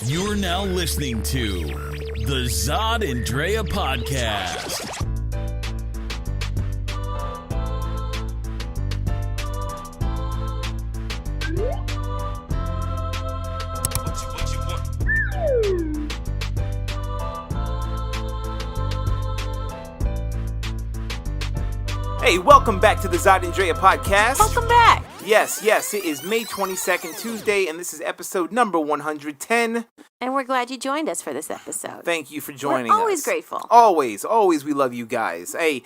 You're now listening to the Zod and Drea podcast. Hey, welcome back to the Zod and Drea podcast. Welcome back. Yes, it is May 22nd, Tuesday, and this is episode number 110. And we're glad you joined us for this episode. Thank you for joining us. We're always grateful. Always, we love you guys. Hey,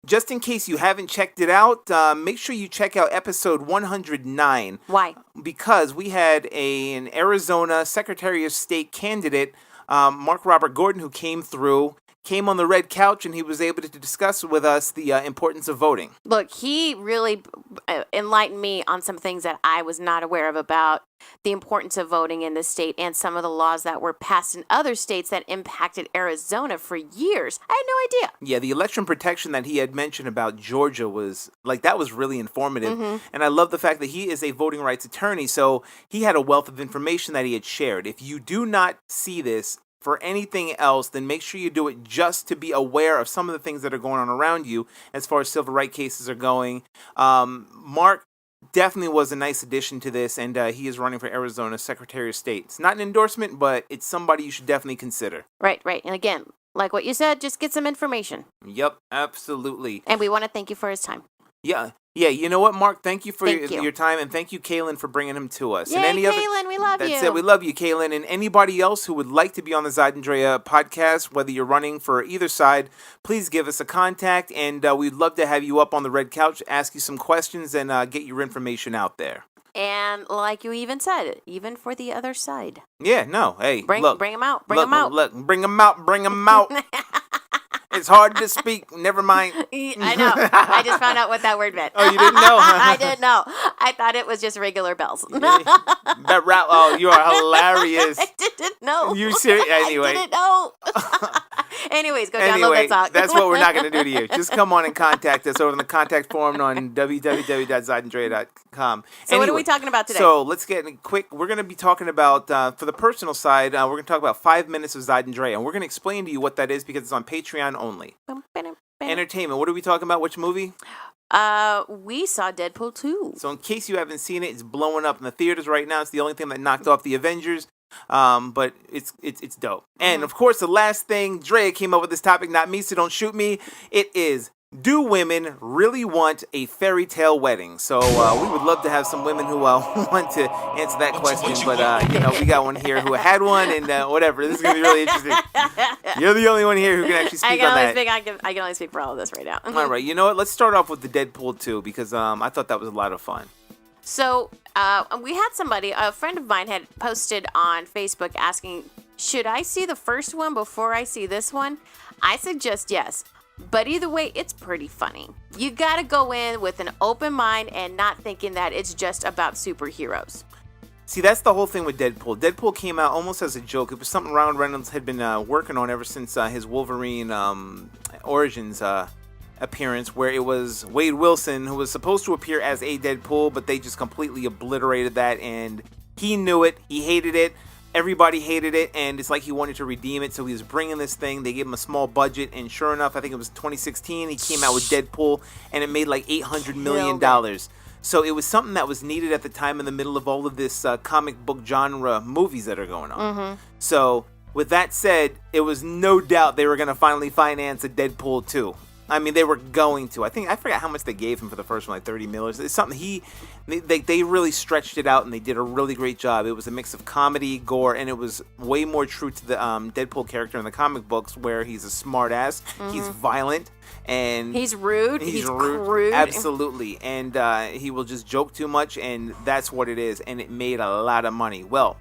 just in case you haven't checked it out, make sure you check out episode 109. Why? Because we had an Arizona Secretary of State candidate, Mark Robert Gordon, who came on the red couch, and he was able to discuss with us the importance of voting. Look, he really enlightened me on some things that I was not aware of about the importance of voting in this state and some of the laws that were passed in other states that impacted Arizona for years. I had no idea. Yeah, the election protection that he had mentioned about Georgia was really informative. Mm-hmm. And I love the fact that he is a voting rights attorney, so he had a wealth of information that he had shared. If you do not see this for anything else, then make sure you do it just to be aware of some of the things that are going on around you as far as civil rights cases are going. Mark definitely was a nice addition to this, and he is running for Arizona Secretary of State. It's not an endorsement, but it's somebody you should definitely consider. Right. And again, like what you said, just get some information. Yep, absolutely. And we want to thank you for his time. Yeah, you know what, Mark? Thank you for your time, and thank you, Kaylin, for bringing him to us. Yay, and Kaylin, we love you. That's it, we love you, Kaylin. And anybody else who would like to be on the Zod and Drea podcast, whether you're running for either side, please give us a contact, and we'd love to have you up on the red couch, ask you some questions, and get your information out there. And like you even said, even for the other side. Yeah, no, hey, bring them out. Bring them out. Look, bring them out. It's hard to speak. Never mind. I know. I just found out what that word meant. Oh, you didn't know? I didn't know. I thought it was just regular bells. Oh, you are hilarious. I didn't know. You serious? Anyway. I didn't know. Anyways, go download that song. That's what we're not going to do to you. Just come on and contact us over in the contact form on www.zodanddrea.com. So what are we talking about today? So let's get quick. We're going to be talking about, for the personal side, we're going to talk about 5 minutes of Zod and Drea. And we're going to explain to you what that is because it's on Patreon only. Entertainment. What are we talking about? Which movie? We saw Deadpool 2. So in case you haven't seen it, it's blowing up in the theaters right now. It's the only thing that knocked off the Avengers. But it's dope. And of course, the last thing, Drea came up with this topic, not me, so don't shoot me. It is, do women really want a fairy tale wedding? So we would love to have some women who want to answer that question. But we got one here who had one, and whatever. This is gonna be really interesting. You're the only one here who can actually speak on that. I can only speak for all of this right now. All right, you know what? Let's start off with the Deadpool 2 because I thought that was a lot of fun. So we had a friend of mine had posted on Facebook asking, should I see the first one before I see this one? I suggest yes. But either way, it's pretty funny. You got to go in with an open mind and not thinking that it's just about superheroes. See, that's the whole thing with Deadpool. Deadpool came out almost as a joke. It was something Ryan Reynolds had been working on ever since his Wolverine Origins appearance, where it was Wade Wilson who was supposed to appear as a Deadpool, but they just completely obliterated that, and he knew it. He hated it. Everybody hated it, and it's like he wanted to redeem it, so he was bringing this thing. They gave him a small budget, and sure enough, I think it was 2016, he came out with Deadpool, and it made like $800 million. So it was something that was needed at the time in the middle of all of this comic book genre movies that are going on. Mm-hmm. So with that said, it was no doubt they were going to finally finance a Deadpool 2. I mean, they were going to. I forgot how much they gave him for the first one, like $30 million. It's something they really stretched it out, and they did a really great job. It was a mix of comedy, gore, and it was way more true to the Deadpool character in the comic books, where he's a smart ass, he's violent, and he's rude, he's crude. Absolutely, and he will just joke too much, and that's what it is, and it made a lot of money. Well,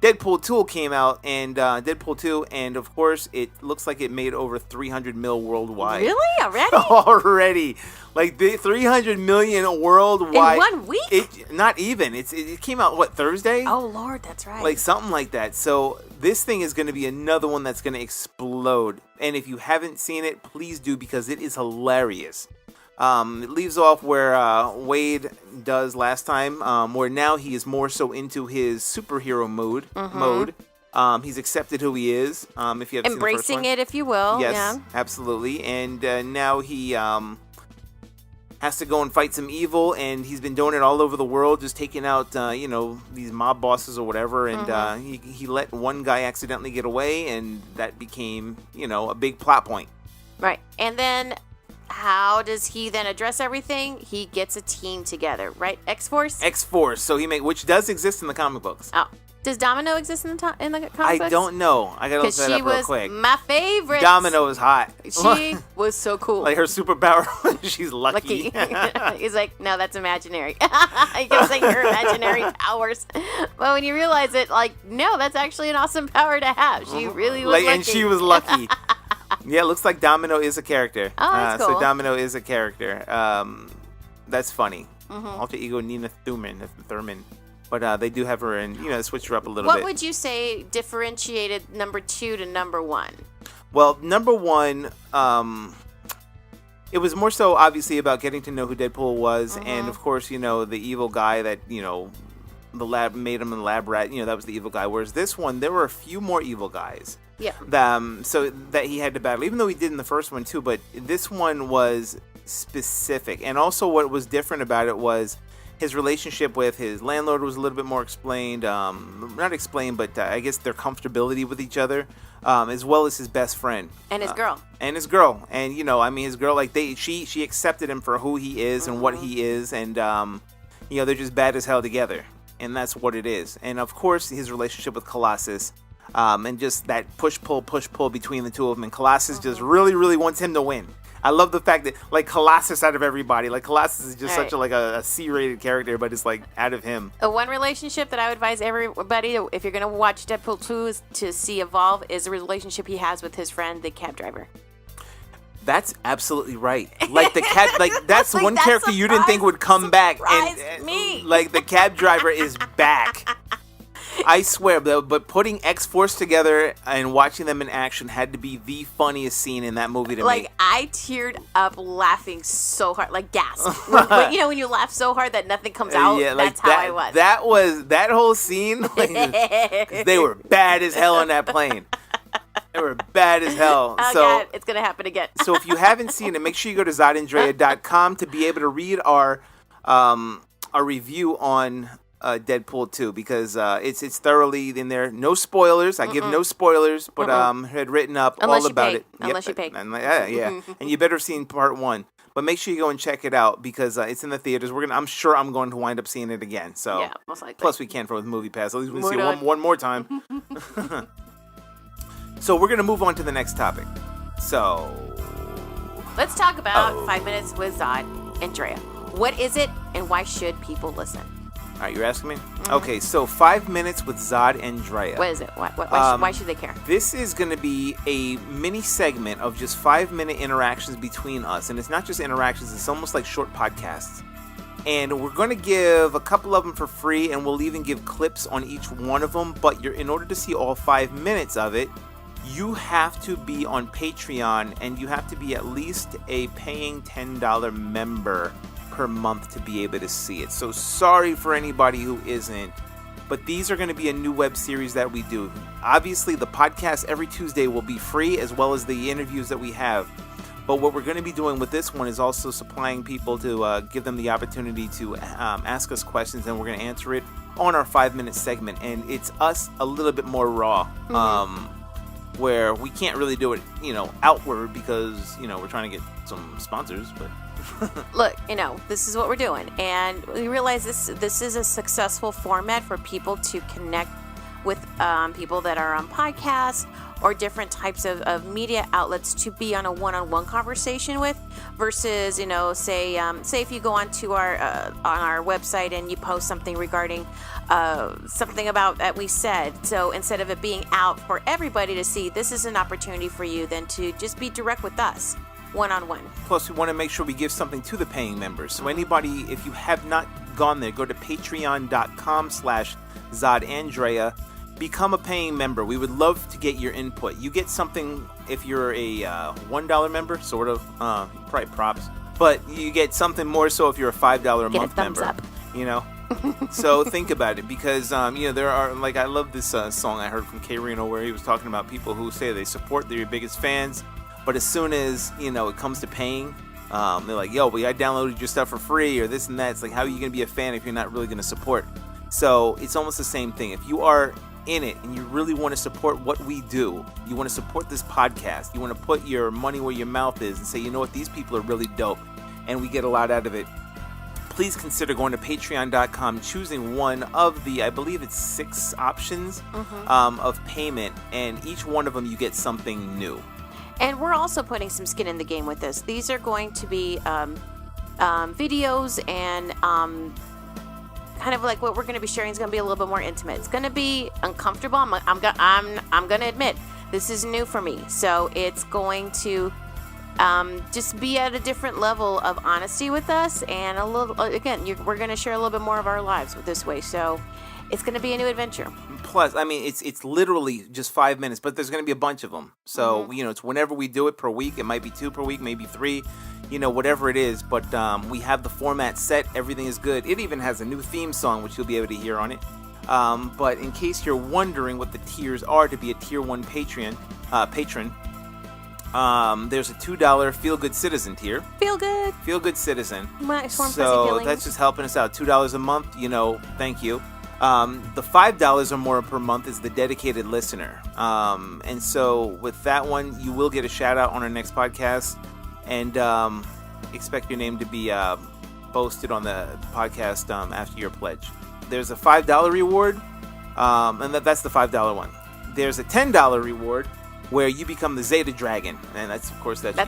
Deadpool 2 came out, and of course, it looks like it made over $300 million worldwide. Really? Already? Like, the $300 million worldwide. In 1 week? Not even. It came out, Thursday? Oh, Lord, that's right. Like, something like that. So, this thing is going to be another one that's going to explode. And if you haven't seen it, please do, because it is hilarious. It leaves off where Wade does last time, where now he is more so into his superhero mode. He's accepted who he is. If you have embracing it, if you will. Yes, yeah. absolutely. And now he has to go and fight some evil, and he's been doing it all over the world, just taking out these mob bosses or whatever. And he let one guy accidentally get away, and that became a big plot point. Right. And then how does he then address everything? He gets a team together, right? X-Force? X-Force. So which does exist in the comic books. Oh. Does Domino exist in the comic books? I don't know. I gotta look that up real quick. She was my favorite. Domino is hot. She was so cool. Like her superpower, she's lucky. He's like, no, that's imaginary. He kept saying her imaginary powers. But when you realize it, like, no, that's actually an awesome power to have. She really was lucky. And she was lucky. Yeah, it looks like Domino is a character. Oh, that's cool. So Domino is a character. That's funny. Alter ego Nina Thurman. But they do have her in, switch her up a little bit. What would you say differentiated number 2 to number 1? Well, number 1, it was more so obviously about getting to know who Deadpool was. And, of course, the evil guy that, the lab made him a lab rat. That was the evil guy. Whereas this one, there were a few more evil guys. Yeah. So that he had to battle, even though he did in the first one too. But this one was specific. And also what was different about it was his relationship with his landlord was a little bit more explained. Not explained, but I guess their comfortability with each other, as well as his best friend. And his girl. And his girl. And, his girl, like, she accepted him for who he is and what he is. And, they're just bad as hell together. And that's what it is. And, of course, his relationship with Colossus. And just that push-pull between the two of them. And Colossus just really, really wants him to win. I love the fact that, like, Colossus out of everybody. Like, Colossus is just such a C-rated character, but it's, like, out of him. One relationship that I would advise everybody, if you're going to watch Deadpool 2 is to see evolve, is the relationship he has with his friend, the cab driver. That's absolutely right. Like, the cab, like, that's one character you didn't think would come back. And, me. Like, the cab driver is back. I swear, but putting X-Force together and watching them in action had to be the funniest scene in that movie to me. Like, I teared up laughing so hard, like gasp. when you laugh so hard that nothing comes out, that's how I was. That whole scene, like, they were bad as hell on that plane. They were bad as hell. Oh, God, it's going to happen again. So if you haven't seen it, make sure you go to ZodAndrea.com to be able to read our review on Deadpool 2, because it's thoroughly in there. No spoilers. I give no spoilers, but had written up all about it. Unless you pay. Yeah. And you better have seen part 1. But make sure you go and check it out, because it's in the theaters. I'm sure I'm going to wind up seeing it again. So yeah, most likely. Plus we can with Movie Pass. At least we can see it one more time. So we're gonna move on to the next topic. So let's talk about 5 minutes with Zod and Drea. What is it, and why should people listen? All right, you're asking me? Okay, so 5 minutes with Zod and Drea. What is it? Why should they care? This is going to be a mini segment of just 5-minute interactions between us. And it's not just interactions, it's almost like short podcasts. And we're going to give a couple of them for free, and we'll even give clips on each one of them. But in order to see all 5 minutes of it, you have to be on Patreon, and you have to be at least a paying $10 member per month to be able to see it. So sorry for anybody who isn't, but these are going to be a new web series that we do. Obviously, the podcast every Tuesday will be free, as well as the interviews that we have. But what we're going to be doing with this one is also supplying people to give them the opportunity to ask us questions, and we're going to answer it on our 5-minute segment. And it's us a little bit more raw, where we can't really do it, outward, because, we're trying to get some sponsors, but... Look, this is what we're doing, and we realize this is a successful format for people to connect with people that are on podcasts or different types of media outlets, to be on a one-on-one conversation with, versus say if you go onto our on our website and you post something regarding something about that we said. So instead of it being out for everybody to see, this is an opportunity for you then to just be direct with us. One-on-one. Plus, we want to make sure we give something to the paying members. So anybody, if you have not gone there, go to patreon.com/ZodAndrea. Become a paying member. We would love to get your input. You get something if you're a $1 member, sort of. Probably props. but you get something more so if you're a $5 a Get month a thumbs member. up. You know. So think about it, because there are, like, I love this song I heard from K Reno where he was talking about people who say they support, they're your biggest fans, but as soon as it comes to paying, they're like, yo, but I downloaded your stuff for free or this and that. It's like, how are you gonna be a fan if you're not really gonna support? So it's almost the same thing. If you are in it and you really want to support what we do, you want to support this podcast, you want to put your money where your mouth is and say, you know what, these people are really dope and we get a lot out of it, please consider going to patreon.com, choosing one of the, I believe it's 6 options of payment, and each one of them you get something new. And we're also putting some skin in the game with this. These are going to be videos, and kind of like what we're going to be sharing is going to be a little bit more intimate. It's going to be uncomfortable. I'm going to admit this is new for me, so it's going to just be at a different level of honesty with us, and a little, again, we're going to share a little bit more of our lives with this way. So it's going to be a new adventure. Plus, I mean, it's literally just 5 minutes, but there's going to be a bunch of them. So, it's whenever we do it per week. It might be 2 per week, maybe 3, whatever it is. But we have the format set. Everything is good. It even has a new theme song, which you'll be able to hear on it. But in case you're wondering what the tiers are to be a Tier 1 patron, there's a $2 Feel Good Citizen tier. Feel good. Feel Good Citizen. So that's just helping us out. $2 a month, thank you. The $5 or more per month is the dedicated listener. And so with that one, you will get a shout out on our next podcast, and expect your name to be posted on the podcast after your pledge. There's a $5 reward, and that's the $5 one. There's a $10 reward where you become the Zeta Dragon, and that's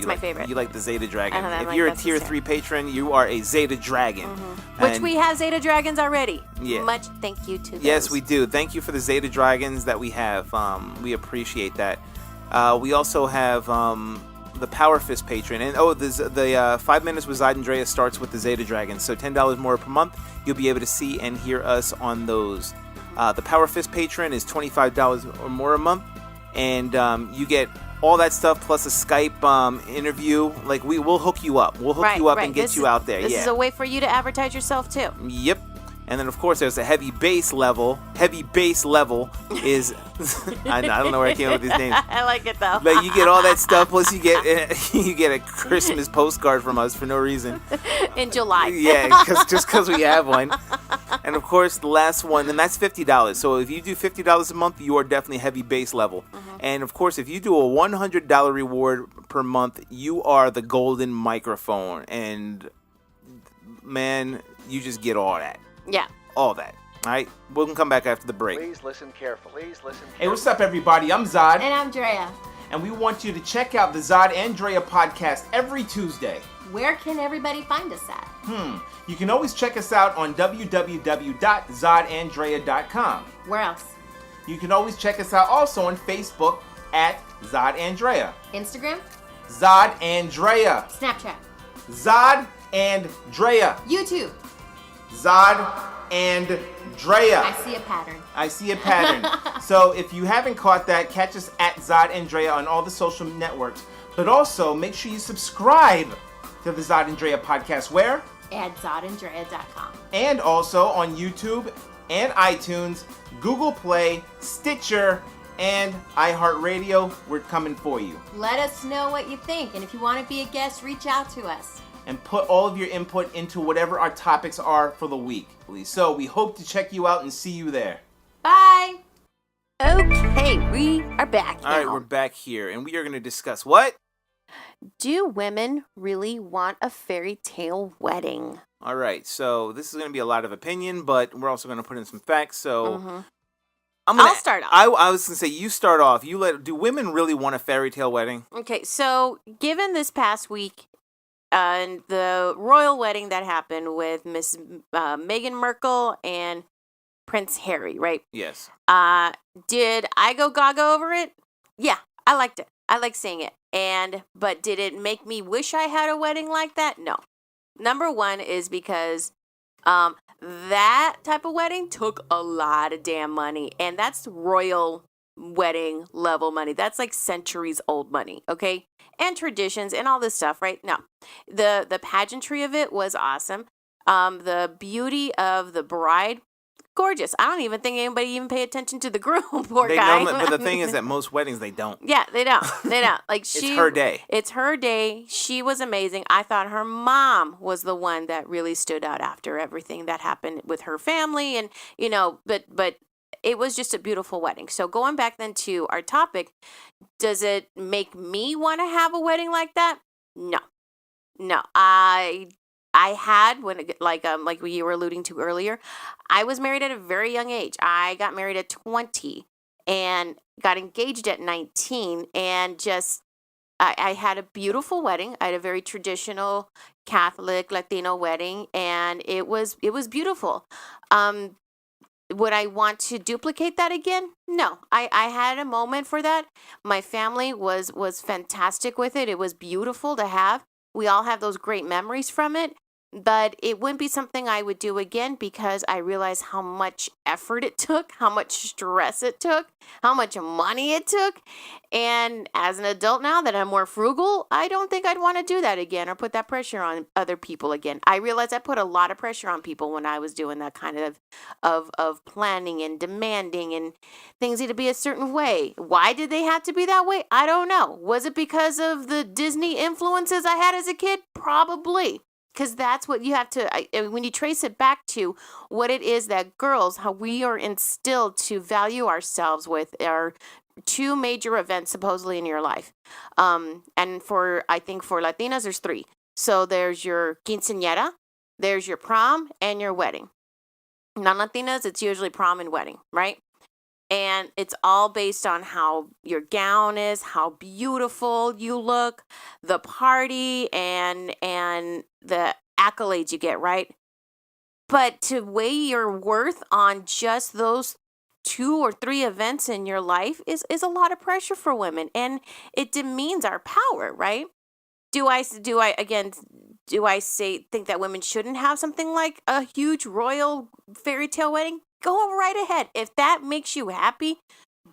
my favorite. You like the Zeta Dragon. If you're a Tier 3 patron, you are a Zeta Dragon. Which we have Zeta Dragons already. Yeah. Much thank you to those. Yes, we do. Thank you for the Zeta Dragons that we have. We appreciate that. We also have the Power Fist patron, and the 5 Minutes with Zod and Drea starts with the Zeta Dragons. So $10 more per month, you'll be able to see and hear us on those. The Power Fist patron is $25 or more a month. And you get all that stuff plus a Skype interview. Like, we'll hook you up. We'll hook you up and get you out there. This is a way for you to advertise yourself too. Yep. And then, of course, there's a heavy base level. Heavy base level is... I don't know where I came up with these names. I like it, though. But you get all that stuff, plus you get a Christmas postcard from us for no reason. In July. Yeah, just because we have one. And, of course, the last one, and that's $50. So if you do $50 a month, you are definitely heavy base level. And, of course, if you do a $100 reward per month, you are the golden microphone. And, man, you just get all that. Yeah. All that. All right? We can come back after the break. Please listen carefully. Hey, what's up, everybody? I'm Zod. And I'm Drea. And we want you to check out the Zod and Drea podcast every Tuesday. Where can everybody find us at? You can always check us out on www.zodanddrea.com. Where else? You can always check us out also on Facebook at Zod and Drea. Instagram? Zod and Drea. Snapchat? Zod and Drea. YouTube? Zod and Drea. I see a pattern. So if you haven't caught that, catch us at Zod and Drea on all the social networks. But also, make sure you subscribe to the Zod and Drea podcast. Where? At zodanddrea.com. And also on YouTube and iTunes, Google Play, Stitcher, and iHeartRadio. We're coming for you. Let us know what you think. And if you want to be a guest, reach out to us. And put all of your input into whatever our topics are for the week. So we hope to check you out and see you there. Bye. Okay, we are back now. All right, we're back here, and we are going to discuss what? Do women really want a fairy tale wedding? All right, so this is going to be a lot of opinion, but we're also going to put in some facts. So I'll start off. I was going to say, you start off. Do women really want a fairy tale wedding? Okay, so given this past week, and the royal wedding that happened with Miss Meghan Markle and Prince Harry, right? Yes. Did I go gaga over it? Yeah, I liked it. I like seeing it. But did it make me wish I had a wedding like that? No. Number one is because that type of wedding took a lot of damn money, and that's royal wedding level money. That's like centuries old money, okay? and traditions and all this stuff, right? No, the pageantry of it was awesome. The beauty of the bride, gorgeous. I don't even think anybody even pay attention to the groom. Poor They guy. know, but the thing is that most weddings they don't. Yeah, they don't. They don't. Like It's her day. It's her day. She was amazing. I thought her mom was the one that really stood out after everything that happened with her family, and but it was just a beautiful wedding. So going back then to our topic, does it make me want to have a wedding like that? No. No. I had when like you were alluding to earlier, I was married at a very young age. I got married at 20 and got engaged at 19, and just I had a beautiful wedding. I had a very traditional Catholic Latino wedding, and it was beautiful. Would I want to duplicate that again? No. I had a moment for that. My family was fantastic with it. It was beautiful to have. We all have those great memories from it, but it wouldn't be something I would do again because I realized how much effort it took, how much stress it took, how much money it took. And as an adult now that I'm more frugal, I don't think I'd want to do that again or put that pressure on other people again. I realized I put a lot of pressure on people when I was doing that kind of planning and demanding, and things need to be a certain way. Why did they have to be that way? I don't know. Was it because of the Disney influences I had as a kid? Probably. Because that's what you have to, when you trace it back to what it is that girls, how we are instilled to value ourselves with our two major events supposedly in your life. And I think for Latinas, there's three. So there's your quinceañera, there's your prom, and your wedding. Non-Latinas, it's usually prom and wedding, right? And it's all based on how your gown is, how beautiful you look, the party, and the accolades you get, right? But to weigh your worth on just those 2 or 3 events in your life is a lot of pressure for women, and it demeans our power, right? Do I think that women shouldn't have something like a huge royal fairy tale wedding? Go right ahead. If that makes you happy,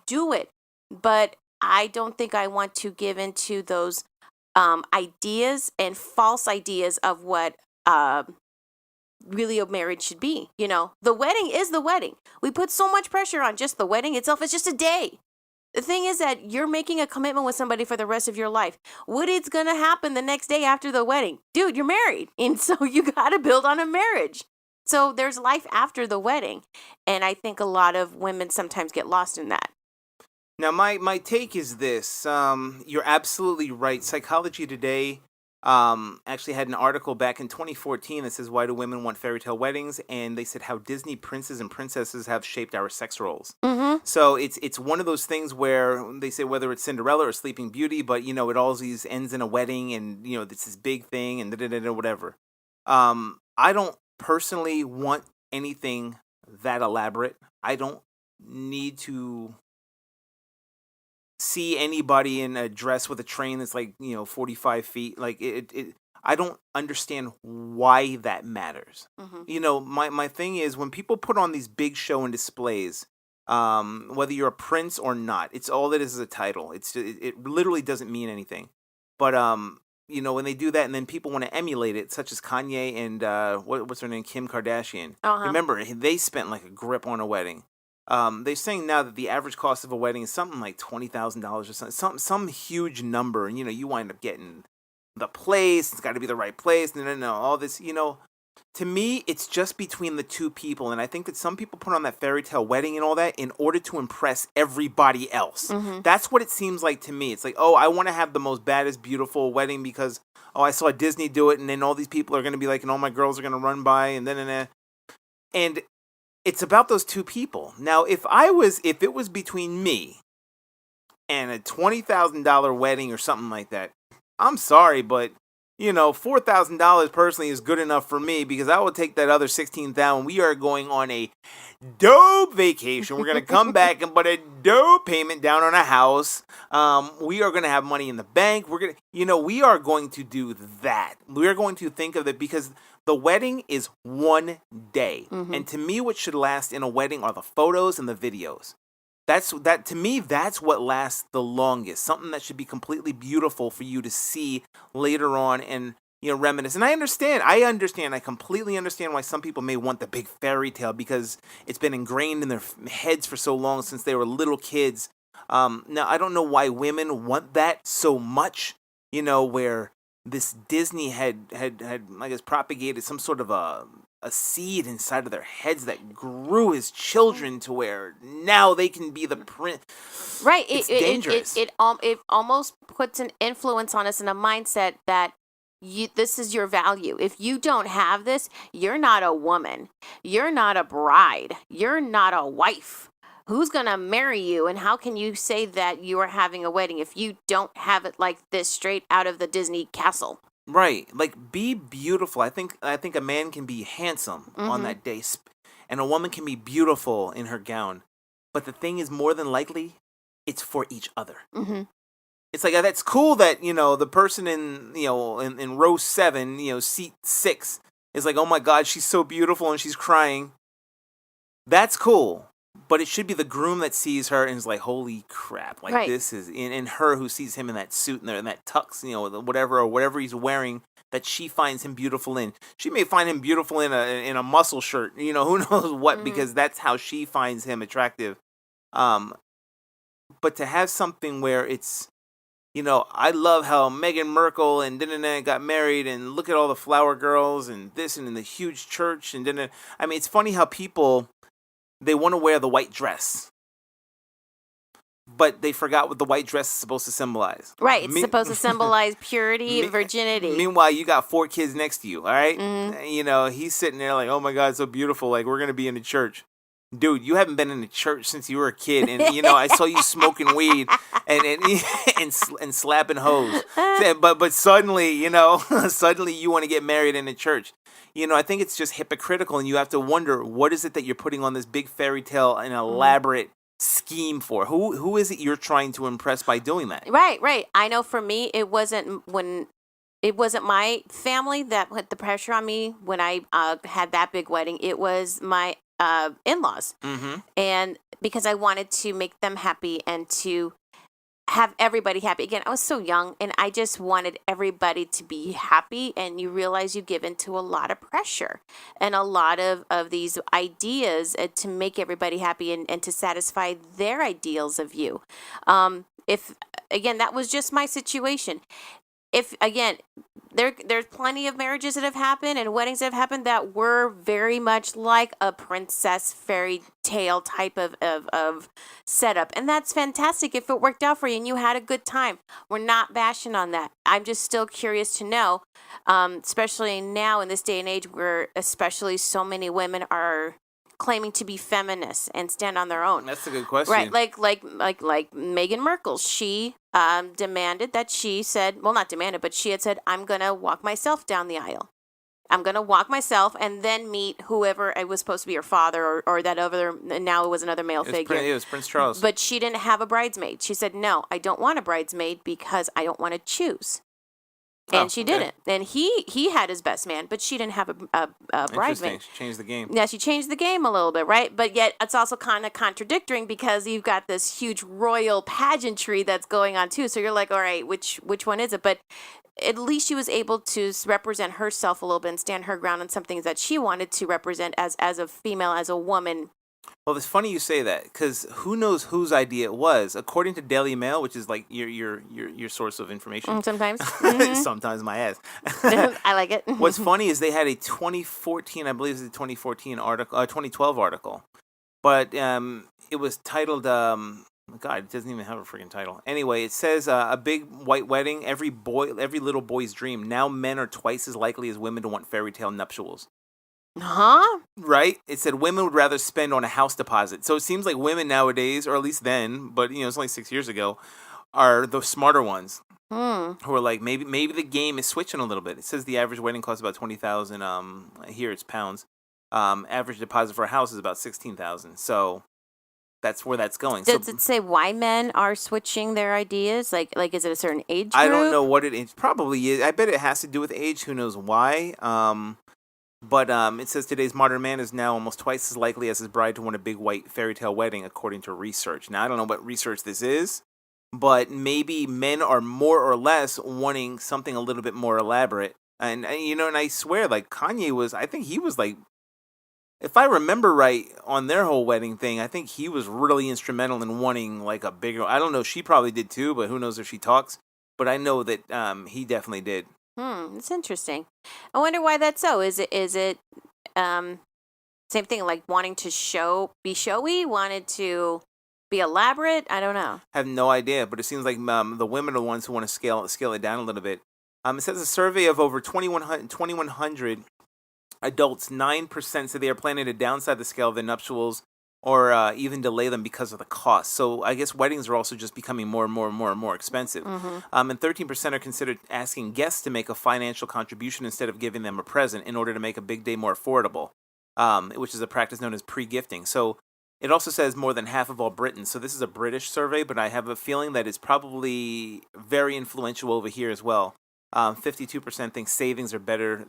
do it. But I don't think I want to give into those ideas and false ideas of what really a marriage should be. The wedding is the wedding. We put so much pressure on just the wedding itself. It's just a day. The thing is that you're making a commitment with somebody for the rest of your life. What is going to happen the next day after the wedding? Dude, you're married. And so you got to build on a marriage. So there's life after the wedding. And I think a lot of women sometimes get lost in that. Now, my take is this. You're absolutely right. Psychology Today actually had an article back in 2014 that says, why do women want fairy tale weddings? And they said how Disney princes and princesses have shaped our sex roles. Mm-hmm. So it's one of those things where they say whether it's Cinderella or Sleeping Beauty, but, it always ends in a wedding and, it's this big thing and whatever. I don't personally want anything that elaborate. I don't need to see anybody in a dress with a train that's 45 feet. I don't understand why that matters. Mm-hmm. My thing is when people put on these big show and displays, whether you're a prince or not, it's all it is a title. It literally doesn't mean anything. But when they do that and then people want to emulate it, such as Kanye and what's her name, Kim Kardashian. Uh-huh. Remember, they spent like a grip on a wedding. They're saying now that the average cost of a wedding is something like $20,000 or something, some huge number, and you wind up getting the place. It's got to be the right place. No, all this. To me, it's just between the two people, and I think that some people put on that fairy tale wedding and all that in order to impress everybody else. Mm-hmm. That's what it seems like to me. It's like, oh, I want to have the most baddest, beautiful wedding because I saw Disney do it, and then all these people are going to be like, and all my girls are going to run by, and and it's about those two people. Now, if it was between me and a $20,000 wedding or something like that, I'm sorry, but $4,000 personally is good enough for me because I will take that other $16,000. We are going on a dope vacation. We're going to come back and put a dope payment down on a house. We are going to have money in the bank. We are going to do that. We are going to think of it because the wedding is one day. Mm-hmm. And to me, what should last in a wedding are the photos and the videos. That to me, that's what lasts the longest. Something that should be completely beautiful for you to see later on and reminisce. And I understand. I completely understand why some people may want the big fairy tale because it's been ingrained in their heads for so long since they were little kids. Now I don't know why women want that so much. Where this Disney had I guess propagated some sort of a seed inside of their heads that grew as children to where now they can be the prince. Right. It's dangerous. It almost puts an influence on us in a mindset that this is your value. If you don't have this, you're not a woman. You're not a bride. You're not a wife. Who's going to marry you? And how can you say that you are having a wedding if you don't have it like this straight out of the Disney castle? Right. Like, be beautiful. I think a man can be handsome on that day, and a woman can be beautiful in her gown. But the thing is, more than likely, it's for each other. Mm-hmm. It's like, that's cool that, the person in row 7, seat 6 is like, oh my God, she's so beautiful and she's crying. That's cool. But it should be the groom that sees her and is like, holy crap. Like, this is, and her who sees him in that suit and that tux, whatever he's wearing that she finds him beautiful in. She may find him beautiful in a muscle shirt, who knows what, because that's how she finds him attractive. But to have something where it's, I love how Meghan Markle and got married, and look at all the flower girls and this and in the huge church and I mean, it's funny how people, they want to wear the white dress, but they forgot what the white dress is supposed to symbolize. Right, it's supposed to symbolize purity and virginity. Meanwhile, you got 4 kids next to you, all right? Mm-hmm. He's sitting there like, oh my God, so beautiful, like, we're going to be in the church. Dude, you haven't been in the church since you were a kid, and I saw you smoking weed and slapping hoes. But suddenly, suddenly you want to get married in the church. I think it's just hypocritical, and you have to wonder, what is it that you're putting on this big fairy tale and elaborate scheme for? Who is it you're trying to impress by doing that? Right. I know for me, it wasn't my family that put the pressure on me when I had that big wedding. It was my in-laws. Mm-hmm. And because I wanted to make them happy and to have everybody happy. Again, I was so young and I just wanted everybody to be happy, and you realize you give into a lot of pressure and a lot of these ideas to make everybody happy and to satisfy their ideals of you. If again, that was just my situation. If again, there's plenty of marriages that have happened and weddings that have happened that were very much like a princess fairy tale type of setup, and that's fantastic if it worked out for you and you had a good time. We're not bashing on that. I'm just still curious to know, especially now in this day and age where especially so many women are claiming to be feminists and stand on their own. That's a good question. Right, like Meghan Markle. She demanded that she said, well, not demanded, but she had said, I'm going to walk myself down the aisle. I'm going to walk myself and then meet whoever it was supposed to be her father or that other, now it was another male figure. It was Prince Charles. But she didn't have a bridesmaid. She said, no, I don't want a bridesmaid because I don't want to choose. And she didn't. And he had his best man, but she didn't have a bridesmaid. She changed the game. Yeah, she changed the game a little bit, right? But yet it's also kind of contradicting because you've got this huge royal pageantry that's going on too. So you're like, all right, which one is it? But at least she was able to represent herself a little bit and stand her ground on some things that she wanted to represent as a female, as a woman. Well, it's funny you say that because who knows whose idea it was? According to Daily Mail, which is like your source of information. Sometimes. Sometimes my ass. I like it. What's funny is they had a 2014, I believe it's a 2014 article, 2012 article, but it was titled. God, it doesn't even have a freaking title. Anyway, it says a big white wedding, every little boy's dream. Now men are twice as likely as women to want fairy tale nuptials. Huh? Right? It said women would rather spend on a house deposit. So it seems like women nowadays, or at least then, but it's only 6 years ago, are the smarter ones. Who are like, maybe the game is switching a little bit. It says the average wedding costs about $20,000. Here it's pounds. Average deposit for a house is about $16,000. So that's where that's going. Does it say why men are switching their ideas? Like is it a certain age group? I don't know what it is. Probably is. I bet it has to do with age. Who knows why? But it says today's modern man is now almost twice as likely as his bride to want a big white fairy tale wedding, according to research. Now, I don't know what research this is, but maybe men are more or less wanting something a little bit more elaborate. And I swear, like, Kanye was, I think he was like, if I remember right on their whole wedding thing, I think he was really instrumental in wanting like a bigger, I don't know, she probably did too, but who knows if she talks. But I know that he definitely did. It's interesting. I wonder why that's so. Is it same thing, like wanting to be showy, wanted to be elaborate? I don't know. I have no idea, but it seems like the women are the ones who want to scale it down a little bit. It says a survey of over 2,100 adults, 9% said they are planning to downside the scale of their nuptials or even delay them because of the cost. So I guess weddings are also just becoming more and more expensive. And 13% are considered asking guests to make a financial contribution instead of giving them a present in order to make a big day more affordable, which is a practice known as pre-gifting. So it also says more than half of all Britons. So this is a British survey, but I have a feeling that it's probably very influential over here as well. 52% think savings are better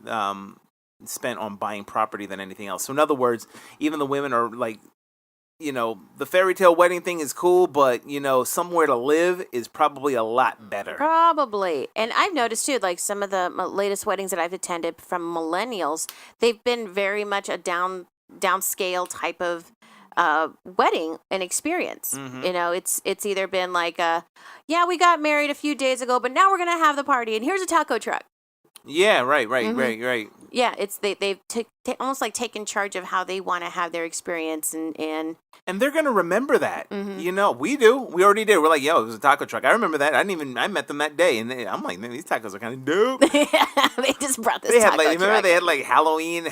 spent on buying property than anything else. So in other words, even the women are like, the fairy tale wedding thing is cool, but, somewhere to live is probably a lot better. Probably. And I've noticed, too, like some of the latest weddings that I've attended from millennials, they've been very much a downscale type of wedding and experience. It's either been like, we got married a few days ago, but now we're going to have the party, and here's a taco truck. Yeah, right. Yeah, it's they've almost like taken charge of how they want to have their experience, and they're gonna remember that. We do. We already did. We're like, it was a taco truck. I remember that. I met them that day, and I'm like, man, these tacos are kind of dope. They just brought this. Remember they had like Halloween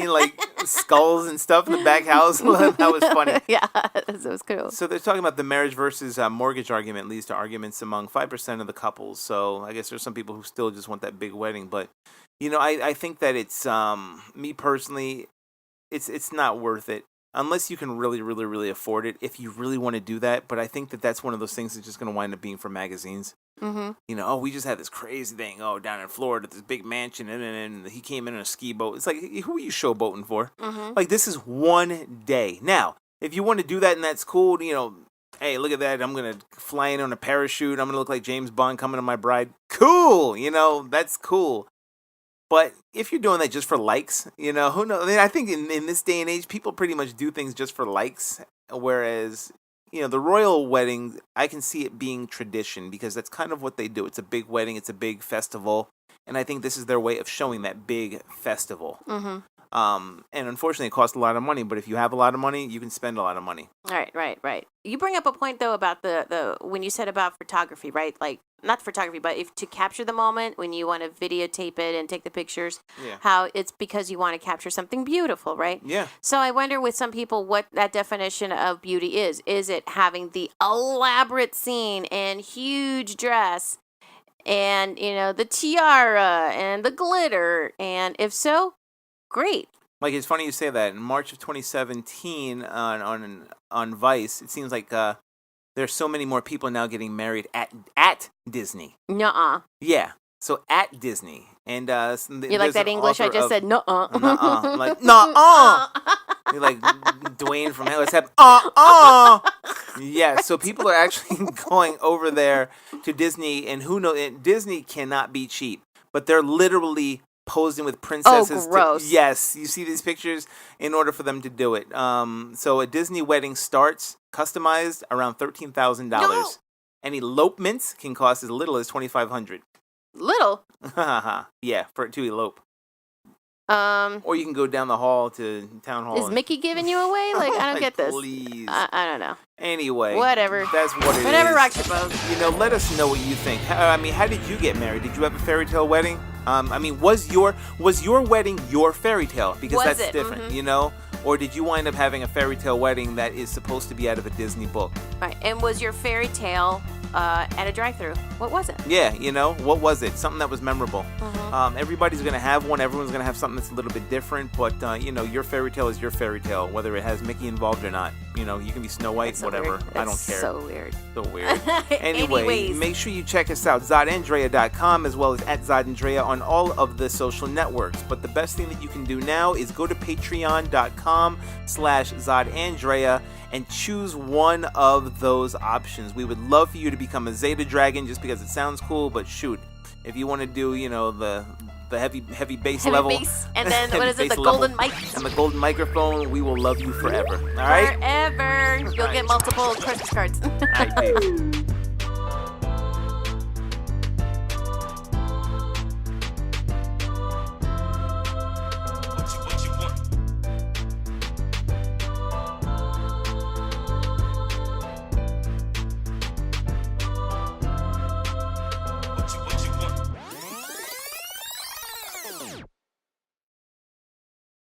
like skulls and stuff in the back house. That was funny. Yeah, that was cool. So they're talking about the marriage versus mortgage argument leads to arguments among 5% of the couples. So I guess there's some people who still just want that big wedding, but. I think that it's me personally, it's not worth it unless you can really, really, really afford it. If you really want to do that, but I think that that's one of those things that's just going to wind up being for magazines. We just had this crazy thing. Down in Florida, this big mansion, and he came in on a ski boat. It's like, who are you showboating for? Like, this is one day. Now, if you want to do that and that's cool, hey, look at that. I'm going to fly in on a parachute. I'm going to look like James Bond coming to my bride. Cool. That's cool. But if you're doing that just for likes, who knows? I mean, I think in this day and age, people pretty much do things just for likes. Whereas, the royal wedding, I can see it being tradition because that's kind of what they do. It's a big wedding. It's a big festival. And I think this is their way of showing that big festival. And unfortunately, it costs a lot of money. But if you have a lot of money, you can spend a lot of money. Right. You bring up a point, though, about the when you said about photography, right? Like, not photography, but if to capture the moment when you want to videotape it and take the pictures, how it's because you want to capture something beautiful, right? Yeah. So I wonder with some people what that definition of beauty is. Is it having the elaborate scene and huge dress and, the tiara and the glitter? And if so, great. Like, it's funny you say that. In March of 2017 on Vice, it seems like there's so many more people now getting married at Disney. Nuh-uh. Yeah. So at Disney. And you like that English I just said? Nuh-uh. Nuh-uh. Like, nuh-uh. You're like Dwayne from Let's Have Yeah, so people are actually going over there to Disney, and who knows, Disney cannot be cheap, but they're literally posing with princesses. Oh, gross. Yes, you see these pictures in order for them to do it. So a Disney wedding starts customized around $13,000. No. And elopements can cost as little as $2,500. Little? Yeah, to elope. Or you can go down the hall to town hall. Is Mickey giving you away? Like, I don't get this. Please. I don't know. Anyway. Whatever. That's what it is. Whatever rocks your boat. Let us know what you think. How did you get married? Did you have a fairy tale wedding? Was your wedding your fairy tale? Because that's different, Or did you wind up having a fairy tale wedding that is supposed to be out of a Disney book? Right. And was your fairy tale at a drive-thru. What was it? Yeah, what was it? Something that was memorable. Mm-hmm. Everybody's gonna have one. Everyone's gonna have something that's a little bit different. But your fairy tale is your fairy tale, whether it has Mickey involved or not. You can be Snow White, That's so whatever. weird. I don't That's care. so weird. So weird. Anyway, Anyways. make sure you check us out, ZodAndrea.com, as well as at ZodAndrea on all of the social networks. But the best thing that you can do now is go to patreon.com/ZodAndrea and choose one of those options. We would love for you to become a Zeta Dragon just because it sounds cool, but shoot, if you want to do, the heavy bass level. Bass. And then, what is it, the bass level golden mic? And the golden microphone, we will love you forever. All right? Forever. You'll get multiple Christmas cards. All right, peace.